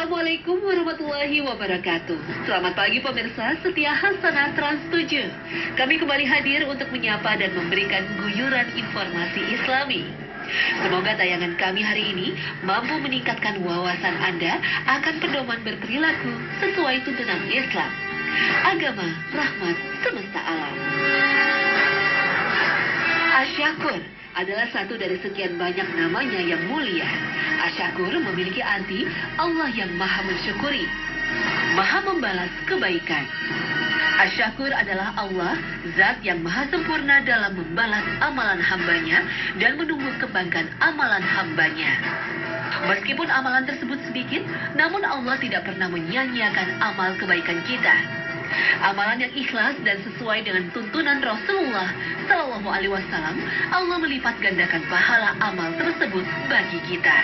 Assalamualaikum warahmatullahi wabarakatuh. Selamat pagi pemirsa setia Hasanah Trans 7. Kami kembali hadir untuk menyapa dan memberikan guyuran informasi Islami. Semoga tayangan kami hari ini mampu meningkatkan wawasan Anda akan pedoman berperilaku sesuai tuntunan Islam, agama, rahmat, semesta alam. Asyakur adalah satu dari sekian banyak namanya yang mulia. Asyakur memiliki arti Allah yang maha mensyukuri, maha membalas kebaikan. Asyakur adalah Allah, zat yang maha sempurna dalam membalas amalan hambanya dan menunggu kebaikan amalan hambanya. Meskipun amalan tersebut sedikit, namun Allah tidak pernah menyia-nyiakan amal kebaikan kita. Amalan yang ikhlas dan sesuai dengan tuntunan Rasulullah Shallallahu Alaihi Wasallam, Allah melipat gandakan pahala amal tersebut bagi kita.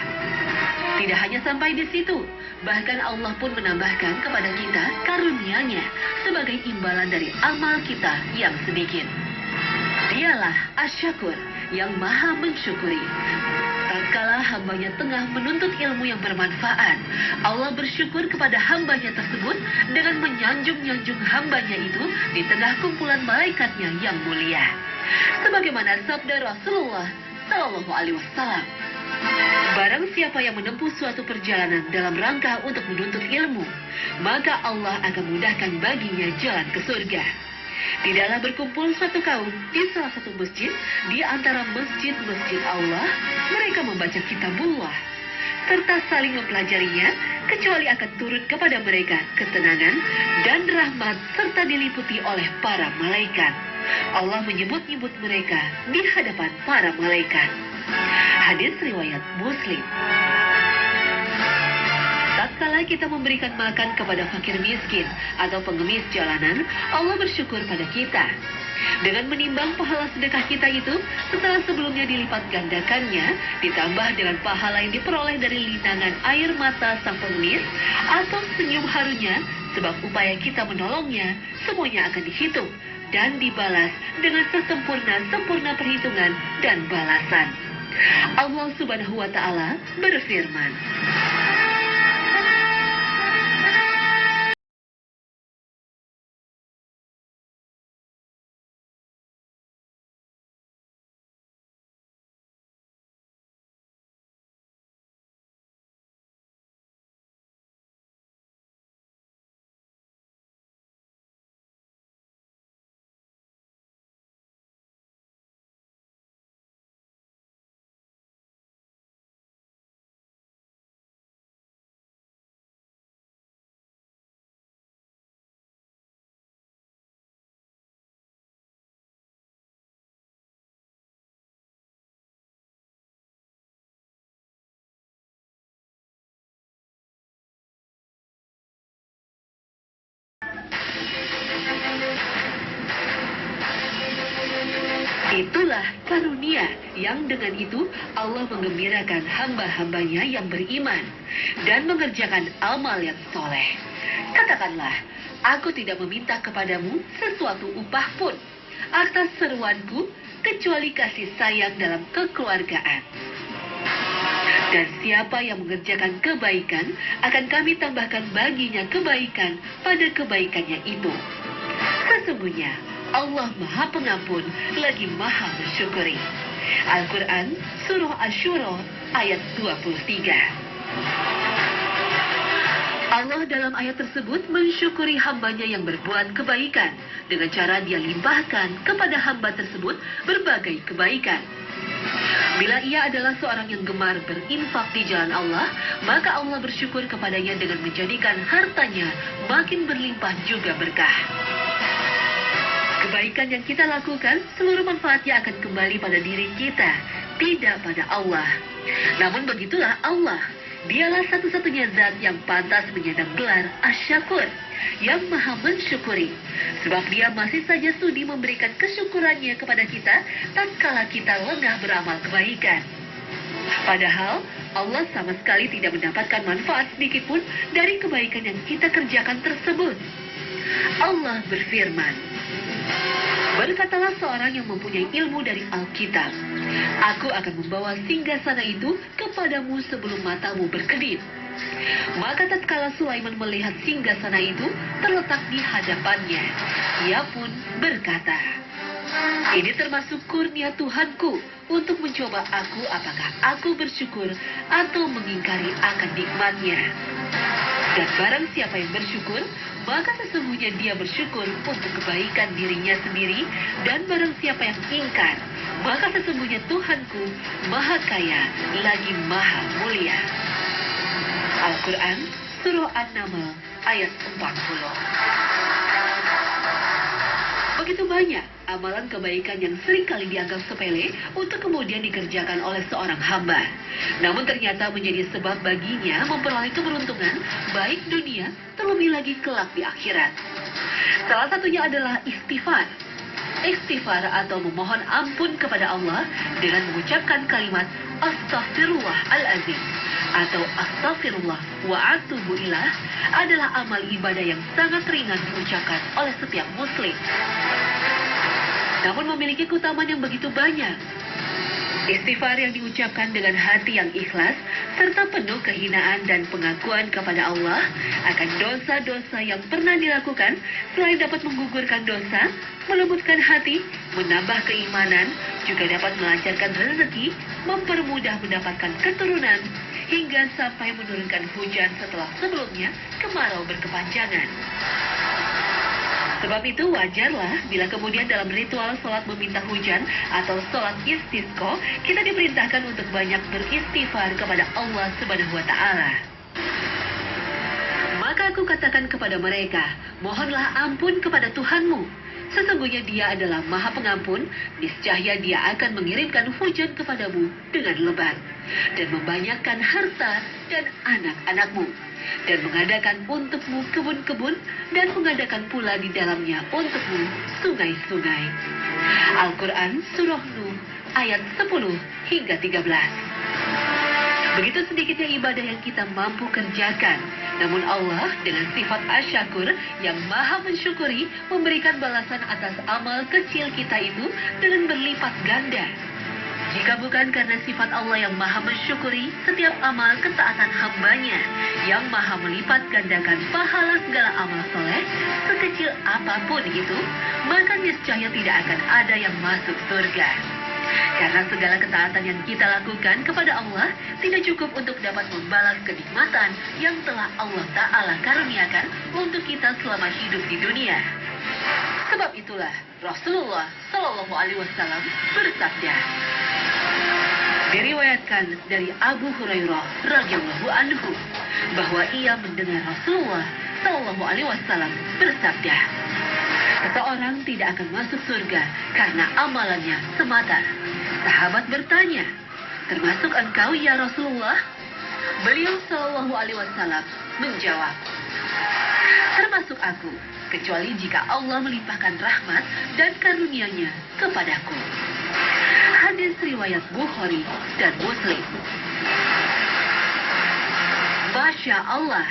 Tidak hanya sampai di situ, bahkan Allah pun menambahkan kepada kita karunia-Nya sebagai imbalan dari amal kita yang sedikit. Dialah Asyakur yang maha mensyukuri. Tatkala hambanya tengah menuntut ilmu yang bermanfaat, Allah bersyukur kepada hambanya tersebut dengan menyanjung-nyanjung hambanya itu di tengah kumpulan malaikatnya yang mulia. Sebagaimana sabda Rasulullah Shallallahu Alaihi Wasallam, barang siapa yang menempuh suatu perjalanan dalam rangka untuk menuntut ilmu, maka Allah akan mudahkan baginya jalan ke surga. Tidaklah berkumpul satu kaum di salah satu masjid di antara masjid-masjid Allah, mereka membaca kitabullah serta saling mempelajarinya, kecuali akan turun kepada mereka ketenangan dan rahmat serta diliputi oleh para malaikat. Allah menyebut-nyebut mereka di hadapan para malaikat. Hadis riwayat Muslim. Tatkala kita memberikan makan kepada fakir miskin atau pengemis jalanan, Allah bersyukur pada kita. Dengan menimbang pahala sedekah kita itu, setelah sebelumnya dilipat gandakannya, ditambah dengan pahala yang diperoleh dari linangan air mata sang pengemis atau senyum harunya, sebab upaya kita menolongnya, semuanya akan dihitung dan dibalas dengan sesempurna-sempurna perhitungan dan balasan. Allah Subhanahu wa Ta'ala berfirman, itulah karunia yang dengan itu Allah menggembirakan hamba-hambanya yang beriman dan mengerjakan amal yang soleh. Katakanlah, aku tidak meminta kepadamu sesuatu upah pun atas seruanku kecuali kasih sayang dalam kekeluargaan. Dan siapa yang mengerjakan kebaikan, akan kami tambahkan baginya kebaikan pada kebaikannya itu. Sesungguhnya Allah Maha Pengampun lagi Maha Mensyukuri. Al-Quran Surah Asy-Syura ayat 23. Allah dalam ayat tersebut mensyukuri hambanya yang berbuat kebaikan dengan cara Dia limpahkan kepada hamba tersebut berbagai kebaikan. Bila ia adalah seorang yang gemar berinfak di jalan Allah, maka Allah bersyukur kepadanya dengan menjadikan hartanya makin berlimpah juga berkah. Kebaikan yang kita lakukan, seluruh manfaatnya akan kembali pada diri kita, tidak pada Allah. Namun begitulah Allah. Dialah satu-satunya zat yang pantas menyandang gelar Asyakur, yang maha mensyukuri. Sebab Dia masih saja sudi memberikan kesyukurannya kepada kita tatkala kita lengah beramal kebaikan. Padahal Allah sama sekali tidak mendapatkan manfaat sedikitpun dari kebaikan yang kita kerjakan tersebut. Allah berfirman, berkatalah seorang yang mempunyai ilmu dari Alkitab, aku akan membawa singgasana itu kepadamu sebelum matamu berkedip. Maka tatkala Sulaiman melihat singgasana itu terletak di hadapannya, ia pun berkata, "Ini termasuk kurnia Tuhanku untuk mencoba aku apakah aku bersyukur atau mengingkari akan nikmatnya. Dan barang siapa yang bersyukur, maka sesungguhnya dia bersyukur untuk kebaikan dirinya sendiri. Dan barang siapa yang ingkar, maka sesungguhnya Tuhanku Maha Kaya lagi Maha Mulia." Al-Quran, Surah An-Naml, ayat 40. Begitu banyak amalan kebaikan yang seringkali dianggap sepele untuk kemudian dikerjakan oleh seorang hamba. Namun ternyata menjadi sebab baginya memperoleh keberuntungan baik dunia terlebih lagi kelak di akhirat. Salah satunya adalah istighfar. Istighfar atau memohon ampun kepada Allah dengan mengucapkan kalimat Astaghfirullahaladzim atau Astaghfirullah wa atubu ilah adalah amal ibadah yang sangat ringan diucapkan oleh setiap muslim. Namun memiliki keutamaan yang begitu banyak. Istighfar yang diucapkan dengan hati yang ikhlas serta penuh kehinaan dan pengakuan kepada Allah akan dosa-dosa yang pernah dilakukan, selain dapat menggugurkan dosa, melembutkan hati, menambah keimanan, juga dapat melancarkan rezeki, mempermudah mendapatkan keturunan, hingga sampai menurunkan hujan setelah sebelumnya kemarau berkepanjangan. Sebab itu wajarlah bila kemudian dalam ritual sholat meminta hujan atau sholat istisqa, kita diperintahkan untuk banyak beristighfar kepada Allah Subhanahu wa Ta'ala. Maka aku katakan kepada mereka, mohonlah ampun kepada Tuhanmu. Sesungguhnya Dia adalah Maha Pengampun, niscaya Dia akan mengirimkan hujan kepadamu dengan lebat, dan membanyakkan harta dan anak-anakmu, dan mengadakan untukmu kebun-kebun, dan mengadakan pula di dalamnya untukmu sungai-sungai. Al-Quran Surah Nuh ayat 10 hingga 13. Begitu sedikitnya ibadah yang kita mampu kerjakan, namun Allah dengan sifat asyakur yang maha mensyukuri memberikan balasan atas amal kecil kita itu dengan berlipat ganda. Jika bukan karena sifat Allah yang maha mensyukuri setiap amal ketaatan hambanya, yang maha melipat gandakan pahala segala amal soleh, sekecil apapun itu, maka niscaya tidak akan ada yang masuk surga. Karena segala ketaatan yang kita lakukan kepada Allah tidak cukup untuk dapat membalas kenikmatan yang telah Allah Ta'ala karuniakan untuk kita selama hidup di dunia. Sebab itulah Rasulullah Shallallahu Alaihi Wasallam bersabda. Diriwayatkan dari Abu Hurairah radhiyallahu anhu bahwa ia mendengar Rasulullah Shallallahu Alaihi Wasallam bersabda, seseorang tidak akan masuk surga karena amalannya semata. Sahabat bertanya, termasuk engkau ya Rasulullah? Beliau Shallallahu Alaihi Wasallam menjawab, termasuk aku, kecuali jika Allah melimpahkan rahmat dan karunia-Nya kepadaku. Hadis riwayat Bukhari dan Muslim. Masya Allah,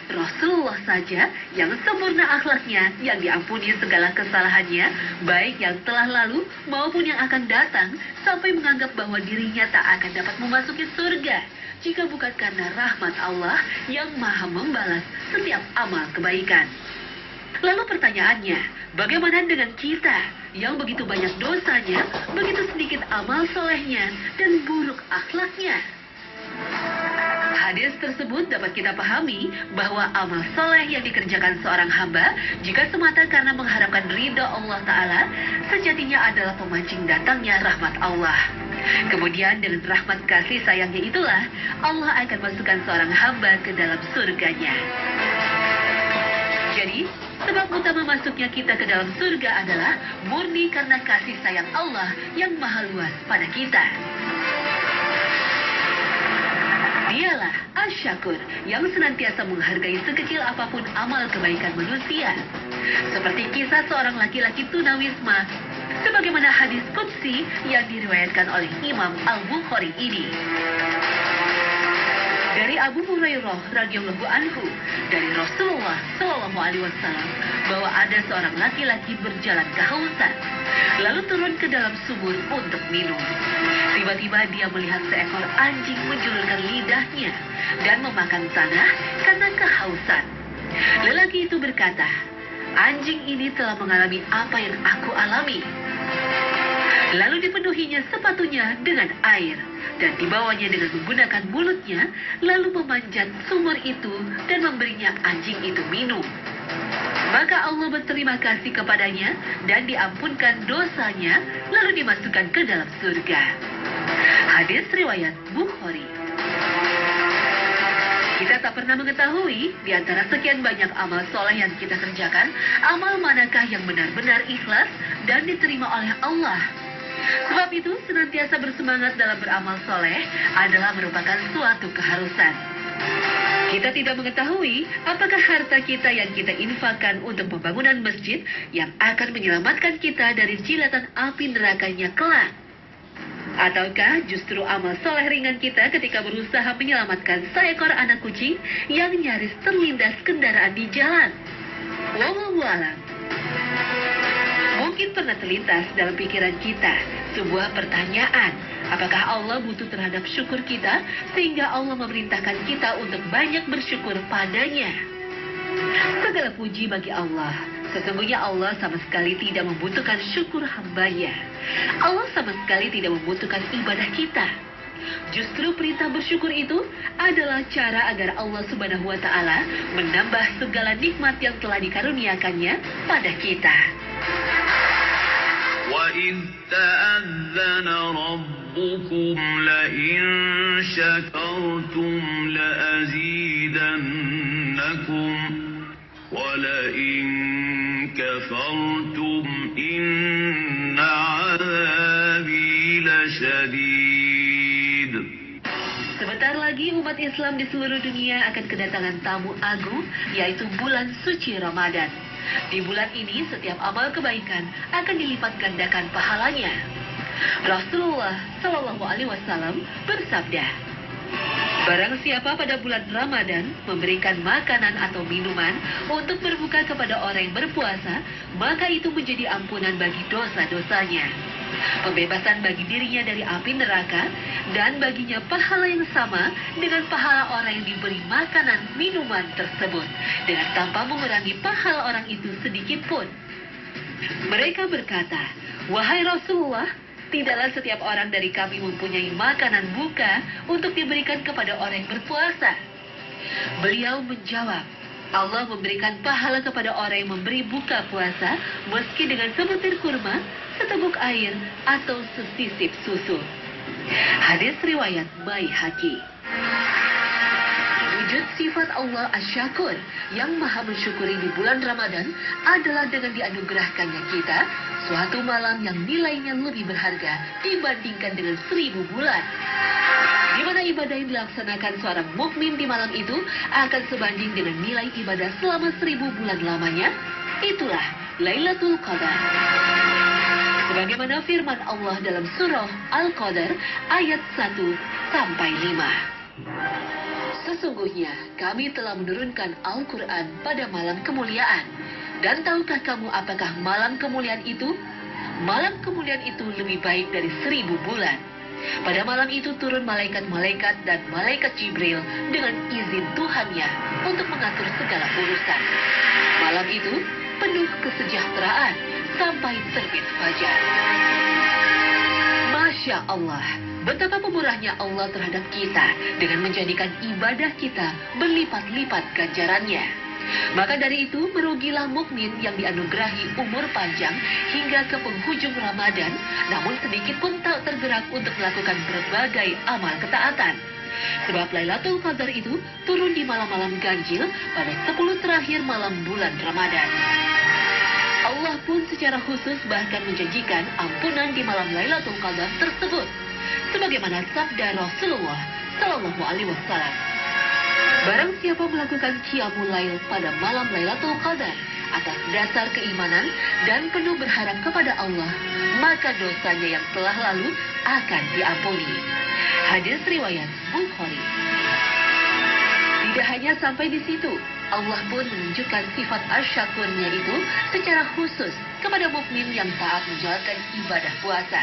Rasulullah saja yang sempurna akhlaknya, yang diampuni segala kesalahannya, baik yang telah lalu maupun yang akan datang, sampai menganggap bahwa dirinya tak akan dapat memasuki surga jika bukan karena rahmat Allah yang maha membalas setiap amal kebaikan. Lalu pertanyaannya, bagaimana dengan kita yang begitu banyak dosanya, begitu sedikit amal solehnya, dan buruk akhlaknya? Hadis tersebut dapat kita pahami bahwa amal soleh yang dikerjakan seorang hamba, jika semata karena mengharapkan ridha Allah Ta'ala, sejatinya adalah pemancing datangnya rahmat Allah. Kemudian dengan rahmat kasih sayangnya itulah, Allah akan masukkan seorang hamba ke dalam surganya. Jadi, sebab utama masuknya kita ke dalam surga adalah murni karena kasih sayang Allah yang maha luas pada kita. Dialah Asy-Syakur yang senantiasa menghargai sekecil apapun amal kebaikan manusia. Seperti kisah seorang laki-laki tunawisma, sebagaimana hadis qudsi yang diriwayatkan oleh Imam Al-Bukhari ini. Dari Abu Hurairah radhiyallahu anhu dari Rasulullah Shallallahu alaihi wasallam bahwa ada seorang laki-laki berjalan kehausan lalu turun ke dalam sumur untuk minum. Tiba-tiba dia melihat seekor anjing menjulurkan lidahnya dan memakan tanah karena kehausan. Lelaki itu berkata, "Anjing ini telah mengalami apa yang aku alami." Lalu dipenuhinya sepatunya dengan air dan dibawanya dengan menggunakan mulutnya, lalu memanjat sumur itu dan memberinya anjing itu minum. Maka Allah berterima kasih kepadanya dan diampunkan dosanya, lalu dimasukkan ke dalam surga. Hadis riwayat Bukhari. Kita tak pernah mengetahui di antara sekian banyak amal soleh yang kita kerjakan, amal manakah yang benar-benar ikhlas dan diterima oleh Allah. Sebab itu, senantiasa bersemangat dalam beramal soleh adalah merupakan suatu keharusan. Kita tidak mengetahui apakah harta kita yang kita infakkan untuk pembangunan masjid yang akan menyelamatkan kita dari jilatan api nerakanya kelak. Ataukah justru amal soleh ringan kita ketika berusaha menyelamatkan seekor anak kucing yang nyaris terlindas kendaraan di jalan. Wallahu a'lam. Mungkin pernah terlintas dalam pikiran kita sebuah pertanyaan, apakah Allah butuh terhadap syukur kita sehingga Allah memerintahkan kita untuk banyak bersyukur padanya? Segala puji bagi Allah. Sesungguhnya Allah sama sekali tidak membutuhkan syukur hambanya. Allah sama sekali tidak membutuhkan ibadah kita. Justru perintah bersyukur itu adalah cara agar Allah Subhanahu wa Ta'ala menambah segala nikmat yang telah dikaruniakannya pada kita. وَإِذْ تَأَذَّنَ رَبُّكُمْ لَئِن شَكَرْتُمْ لَأَزِيدَنَّكُمْ وَلَئِن كَفَرْتُمْ إِنَّ عَذَابِي لَشَدِيدٌ. Sebentar lagi umat Islam di seluruh dunia akan kedatangan tamu agung, yaitu bulan suci Ramadan. Di bulan ini setiap amal kebaikan akan dilipat gandakan pahalanya. Rasulullah Shallallahu alaihi wasallam bersabda, "Barang siapa pada bulan Ramadan memberikan makanan atau minuman untuk berbuka kepada orang yang berpuasa, maka itu menjadi ampunan bagi dosa-dosanya, pembebasan bagi dirinya dari api neraka, dan baginya pahala yang sama dengan pahala orang yang diberi makanan minuman tersebut, dengan tanpa mengurangi pahala orang itu sedikit pun." Mereka berkata, "Wahai Rasulullah, tidaklah setiap orang dari kami mempunyai makanan buka untuk diberikan kepada orang yang berpuasa." Beliau menjawab, "Allah memberikan pahala kepada orang yang memberi buka puasa meski dengan sebutir kurma, seteguk air, atau sesisip susu." Hadis riwayat Baihaqi. Wujud sifat Allah Asy-Syakur yang maha mensyukuri di bulan Ramadan adalah dengan dianugerahkannya kita suatu malam yang nilainya lebih berharga dibandingkan dengan 1000 bulan. Di mana ibadah yang dilaksanakan seorang mukmin di malam itu akan sebanding dengan nilai ibadah selama 1000 bulan lamanya. Itulah Lailatul Qadar. Sebagaimana firman Allah dalam surah Al-Qadar ayat 1 sampai 5. "Sesungguhnya kami telah menurunkan Al-Quran pada malam kemuliaan. Dan tahukah kamu apakah malam kemuliaan itu? Malam kemuliaan itu lebih baik dari 1000 bulan. Pada malam itu turun malaikat-malaikat dan malaikat Jibril dengan izin Tuhannya untuk mengatur segala urusan. Malam itu penuh kesejahteraan sampai terbit fajar." Masya Allah, betapa pemurahnya Allah terhadap kita dengan menjadikan ibadah kita berlipat-lipat ganjarannya. Maka dari itu, merugilah mukmin yang dianugerahi umur panjang hingga ke penghujung Ramadan, namun sedikit pun tak tergerak untuk melakukan berbagai amal ketaatan. Sebab Lailatul Qadar itu turun di malam-malam ganjil pada 10 terakhir malam bulan Ramadan. Allah pun secara khusus bahkan menjanjikan ampunan di malam Lailatul Qadar tersebut, sebagaimana sabda Rasulullah Shallallahu alaihi wasallam, "Barang siapa melakukan qiyamul lail pada malam Lailatul Qadar atas dasar keimanan dan penuh berharap kepada Allah, maka dosanya yang telah lalu akan diampuni." Hadis riwayat Bukhari. Tidak hanya sampai di situ, Allah pun menunjukkan sifat asyakurnya itu secara khusus kepada mukmin yang taat menjalankan ibadah puasa.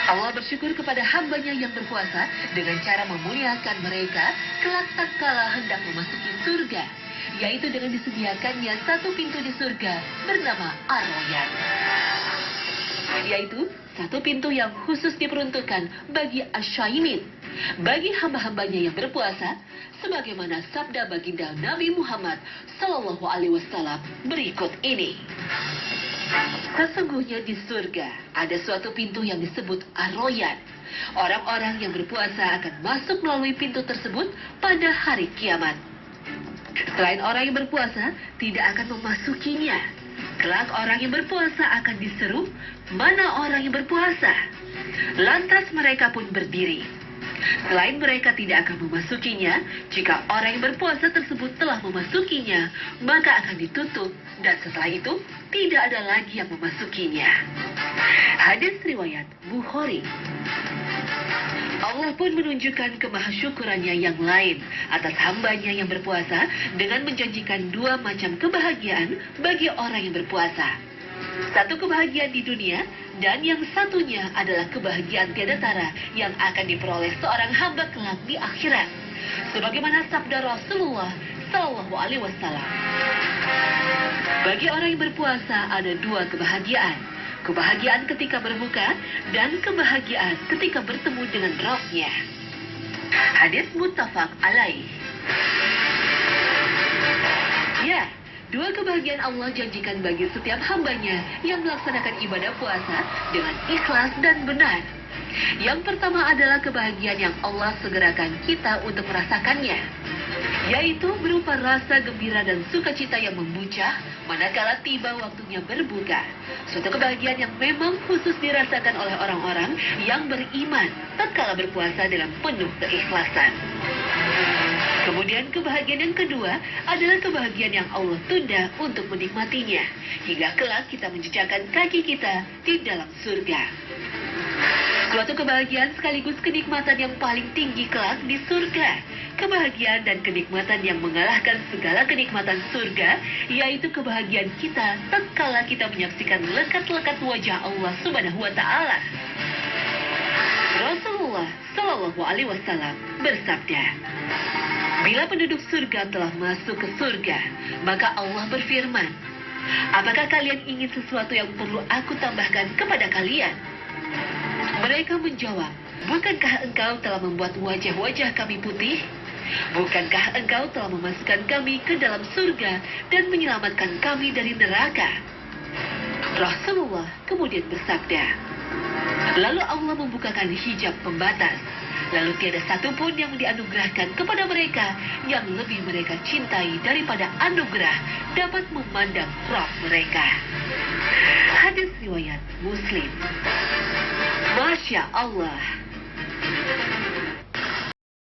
Allah bersyukur kepada hambanya yang berpuasa dengan cara memuliakan mereka kelak tatkala hendak memasuki surga, yaitu dengan disediakannya satu pintu di surga bernama Ar-Rayyan, yaitu satu pintu yang khusus diperuntukkan bagi asyaimin, bagi hamba-hambanya yang berpuasa, sebagaimana sabda baginda Nabi Muhammad SAW berikut ini. Sesungguhnya di surga ada suatu pintu yang disebut Ar-Rayyan. Orang-orang yang berpuasa akan masuk melalui pintu tersebut pada hari kiamat. Selain orang yang berpuasa tidak akan memasukinya. Kelak orang yang berpuasa akan diseru, "Mana orang yang berpuasa?" Lantas mereka pun berdiri. Selain mereka tidak akan memasukinya, jika orang yang berpuasa tersebut telah memasukinya, maka akan ditutup, dan setelah itu tidak ada lagi yang memasukinya. Hadis riwayat Bukhari. Allah pun menunjukkan kemahasyukurannya yang lain atas hambanya yang berpuasa dengan menjanjikan dua macam kebahagiaan bagi orang yang berpuasa. Satu kebahagiaan di dunia, dan yang satunya adalah kebahagiaan tiada tara yang akan diperoleh seorang hamba kelak di akhirat. Sebagaimana sabda Rasulullah SAW. Bagi orang yang berpuasa ada dua kebahagiaan. Kebahagiaan ketika berbuka dan kebahagiaan ketika bertemu dengan Rabb-Nya. Hadis muttafaq alaih. Ya, dua kebahagiaan Allah janjikan bagi setiap hambanya yang melaksanakan ibadah puasa dengan ikhlas dan benar. Yang pertama adalah kebahagiaan yang Allah segerakan kita untuk merasakannya, yaitu berupa rasa gembira dan sukacita yang membuncah manakala tiba waktunya berbuka. Suatu kebahagiaan yang memang khusus dirasakan oleh orang-orang yang beriman tatkala berpuasa dengan penuh keikhlasan. Kemudian kebahagiaan yang kedua adalah kebahagiaan yang Allah tunda untuk menikmatinya hingga kelak kita menjejakkan kaki kita di dalam surga. Suatu kebahagiaan sekaligus kenikmatan yang paling tinggi kelak di surga. Kebahagiaan dan kenikmatan yang mengalahkan segala kenikmatan surga, yaitu kebahagiaan kita tatkala kita menyaksikan lekat-lekat wajah Allah Subhanahu wa Ta'ala. Rasulullah SAW bersabda, "Bila penduduk surga telah masuk ke surga, maka Allah berfirman, 'Apakah kalian ingin sesuatu yang perlu aku tambahkan kepada kalian?' Mereka menjawab, 'Bukankah engkau telah membuat wajah-wajah kami putih? Bukankah engkau telah memasukkan kami ke dalam surga dan menyelamatkan kami dari neraka?' Rasulullah kemudian bersabda, lalu Allah membukakan hijab pembatas. Lalu tiada satupun yang dianugerahkan kepada mereka yang lebih mereka cintai daripada anugerah dapat memandang Rabb mereka." Hadis riwayat Muslim. Masya Allah.